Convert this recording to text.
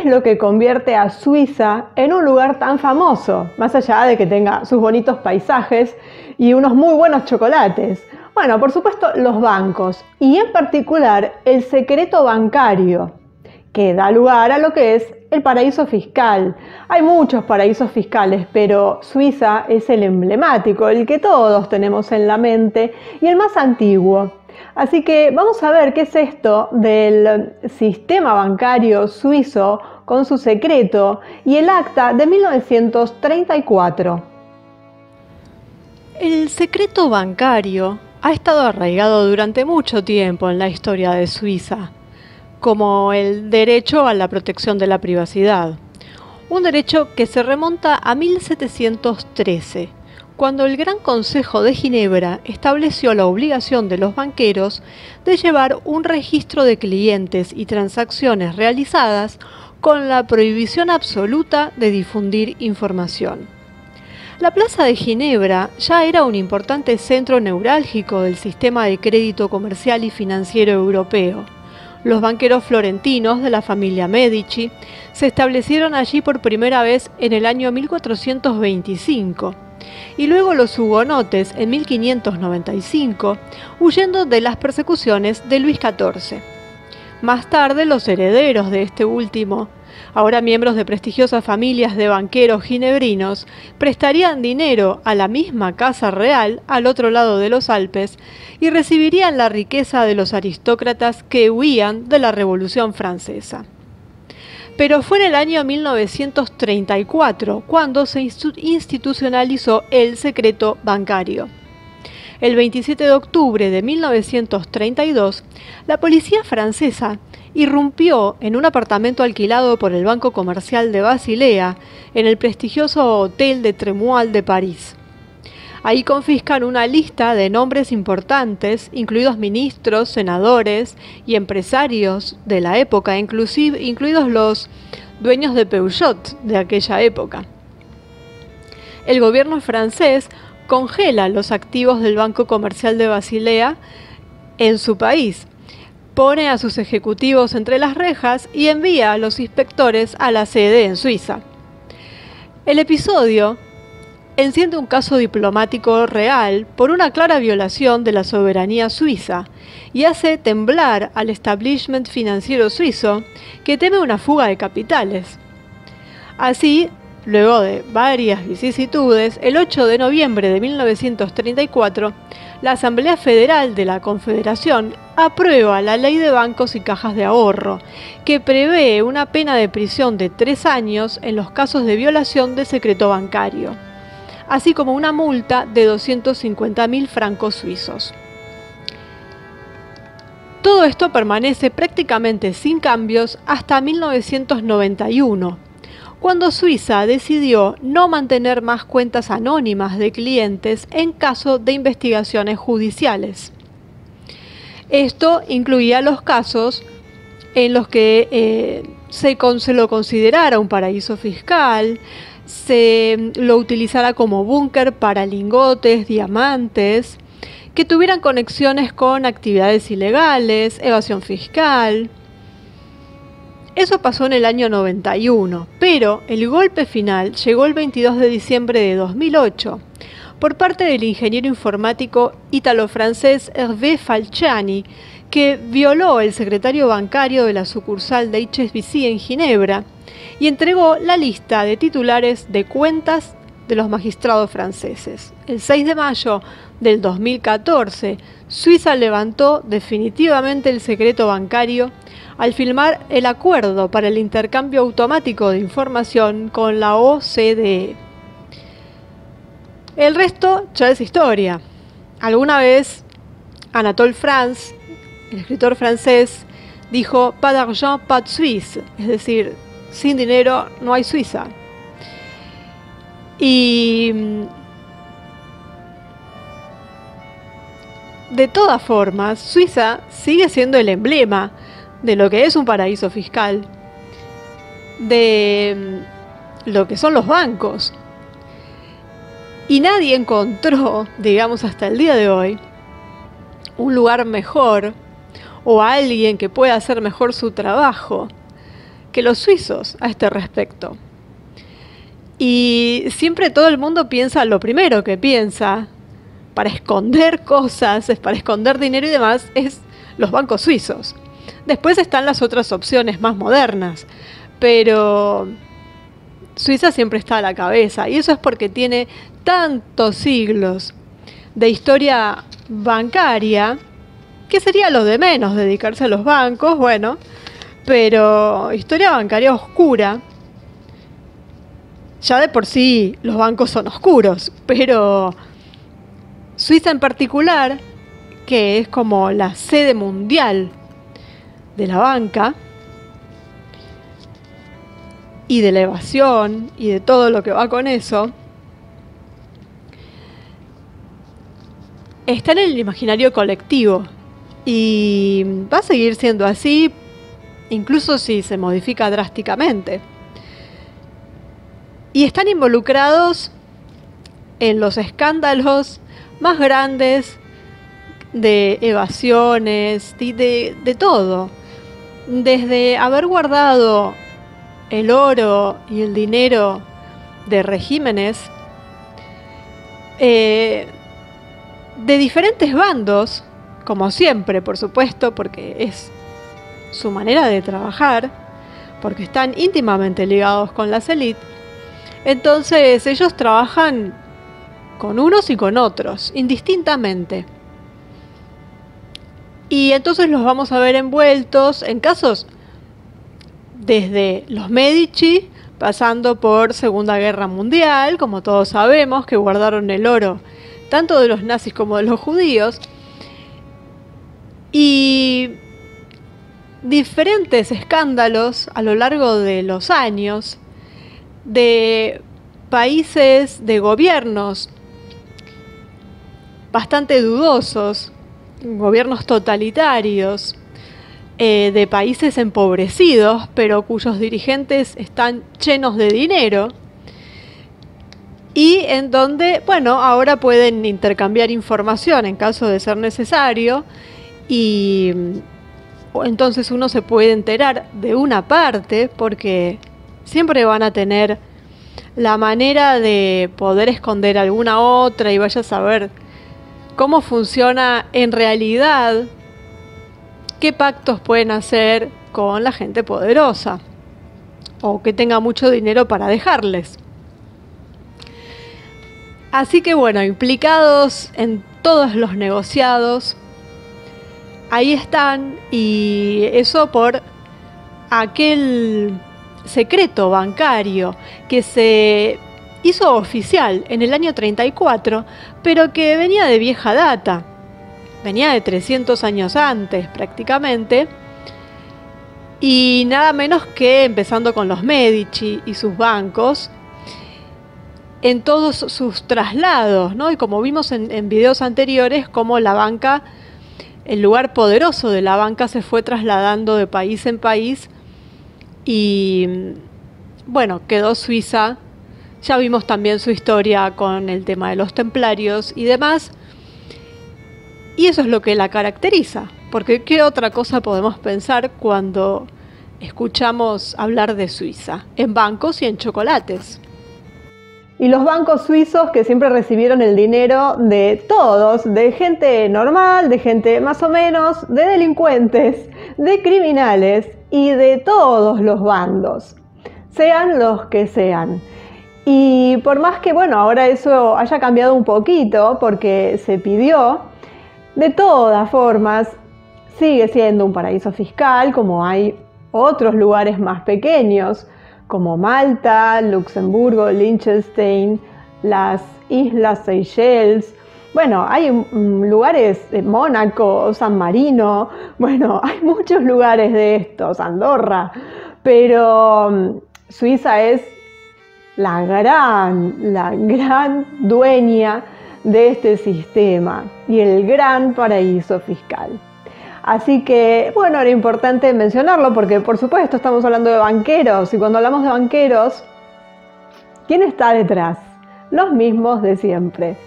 es lo que convierte a Suiza en un lugar tan famoso, más allá de que tenga sus bonitos paisajes y unos muy buenos chocolates? Bueno, por supuesto, los bancos y en particular el secreto bancario, que da lugar a lo que es el paraíso fiscal. Hay muchos paraísos fiscales, pero Suiza es el emblemático, el que todos tenemos en la mente y el más antiguo. Así que vamos a ver qué es esto del sistema bancario suizo con su secreto y el acta de 1934. El secreto bancario ha estado arraigado durante mucho tiempo en la historia de Suiza, como el derecho a la protección de la privacidad, un derecho que se remonta a 1713, cuando el Gran Consejo de Ginebra estableció la obligación de los banqueros de llevar un registro de clientes y transacciones realizadas con la prohibición absoluta de difundir información. La Plaza de Ginebra ya era un importante centro neurálgico del sistema de crédito comercial y financiero europeo. Los banqueros florentinos de la familia Medici se establecieron allí por primera vez en el año 1425 y luego los hugonotes en 1595, huyendo de las persecuciones de Luis XIV. Más tarde los herederos de este último, ahora miembros de prestigiosas familias de banqueros ginebrinos, prestarían dinero a la misma casa real al otro lado de los Alpes y recibirían la riqueza de los aristócratas que huían de la Revolución Francesa. Pero fue en el año 1934 cuando se institucionalizó el secreto bancario. El 27 de octubre de 1932, la policía francesa irrumpió en un apartamento alquilado por el Banco Comercial de Basilea en el prestigioso Hotel de Tremoille de París. Ahí confiscan una lista de nombres importantes, incluidos ministros, senadores y empresarios de la época, incluidos los dueños de Peugeot de aquella época. El gobierno francés congela los activos del Banco Comercial de Basilea en su país, pone a sus ejecutivos entre las rejas y envía a los inspectores a la sede en Suiza. El episodio enciende un caso diplomático real por una clara violación de la soberanía suiza y hace temblar al establishment financiero suizo, que teme una fuga de capitales. Así, luego de varias vicisitudes, el 8 de noviembre de 1934, la Asamblea Federal de la Confederación aprueba la Ley de Bancos y Cajas de Ahorro, que prevé una pena de prisión de 3 años en los casos de violación de secreto bancario, así como una multa de 250.000 francos suizos. Todo esto permanece prácticamente sin cambios hasta 1991, cuando Suiza decidió no mantener más cuentas anónimas de clientes en caso de investigaciones judiciales. Esto incluía los casos en los que se lo considerara un paraíso fiscal, se lo utilizara como búnker para lingotes, diamantes, que tuvieran conexiones con actividades ilegales, evasión fiscal. Eso pasó en el año 91, pero el golpe final llegó el 22 de diciembre de 2008 por parte del ingeniero informático ítalo-francés Hervé Falciani, que violó el secretario bancario de la sucursal de HSBC en Ginebra y entregó la lista de titulares de cuentas de los magistrados franceses. El 6 de mayo del 2014, Suiza levantó definitivamente el secreto bancario al firmar el acuerdo para el intercambio automático de información con la OCDE. El resto ya es historia. Alguna vez Anatole France, el escritor francés, dijo "Pas d'argent, pas de Suisse", es decir, sin dinero no hay Suiza. Y de todas formas, Suiza sigue siendo el emblema de lo que es un paraíso fiscal, de lo que son los bancos. Y nadie encontró, digamos hasta el día de hoy, un lugar mejor o alguien que pueda hacer mejor su trabajo que los suizos a este respecto. Y siempre todo el mundo piensa lo primero que piensa para esconder cosas, para esconder dinero y demás, es los bancos suizos. Después están las otras opciones más modernas, pero Suiza siempre está a la cabeza, y eso es porque tiene tantos siglos de historia bancaria, que sería lo de menos dedicarse a los bancos, bueno, pero historia bancaria oscura. Ya de por sí los bancos son oscuros, pero Suiza en particular, que es como la sede mundial de la banca y de la evasión y de todo lo que va con eso, está en el imaginario colectivo y va a seguir siendo así, incluso si se modifica drásticamente. Y están involucrados en los escándalos más grandes de evasiones, de todo. Desde haber guardado el oro y el dinero de regímenes de diferentes bandos, como siempre, por supuesto, porque es su manera de trabajar, porque están íntimamente ligados con las élites. Entonces ellos trabajan con unos y con otros, indistintamente. Y entonces los vamos a ver envueltos en casos desde los Medici, pasando por Segunda Guerra Mundial, como todos sabemos, que guardaron el oro tanto de los nazis como de los judíos, y diferentes escándalos a lo largo de los años de países, de gobiernos bastante dudosos, gobiernos totalitarios, de países empobrecidos, pero cuyos dirigentes están llenos de dinero, y en donde, bueno, ahora pueden intercambiar información en caso de ser necesario, y entonces uno se puede enterar de una parte, porque siempre van a tener la manera de poder esconder alguna otra, y vaya a saber cómo funciona en realidad, qué pactos pueden hacer con la gente poderosa o que tenga mucho dinero para dejarles. Así que bueno, implicados en todos los negociados, ahí están, y eso por aquel secreto bancario que se hizo oficial en el año 34, pero que venía de vieja data, venía de 300 años antes prácticamente, y nada menos que empezando con los Medici y sus bancos, en todos sus traslados, ¿no? Y como vimos en videos anteriores, cómo la banca, el lugar poderoso de la banca se fue trasladando de país en país, y bueno, quedó Suiza. Ya vimos también su historia con el tema de los templarios y demás, y eso es lo que la caracteriza, porque ¿qué otra cosa podemos pensar cuando escuchamos hablar de Suiza? En bancos y en chocolates. Y los bancos suizos que siempre recibieron el dinero de todos, de gente normal, de gente más o menos, de delincuentes, de criminales y de todos los bandos, sean los que sean. Y por más que, bueno, ahora eso haya cambiado un poquito porque se pidió, de todas formas sigue siendo un paraíso fiscal, como hay otros lugares más pequeños, como Malta, Luxemburgo, Liechtenstein, las Islas Seychelles. Bueno, hay lugares, Mónaco, San Marino, bueno, hay muchos lugares de estos, Andorra, pero Suiza es la gran dueña de este sistema y el gran paraíso fiscal. Así que, bueno, era importante mencionarlo porque, por supuesto, estamos hablando de banqueros, y cuando hablamos de banqueros, ¿quién está detrás? Los mismos de siempre.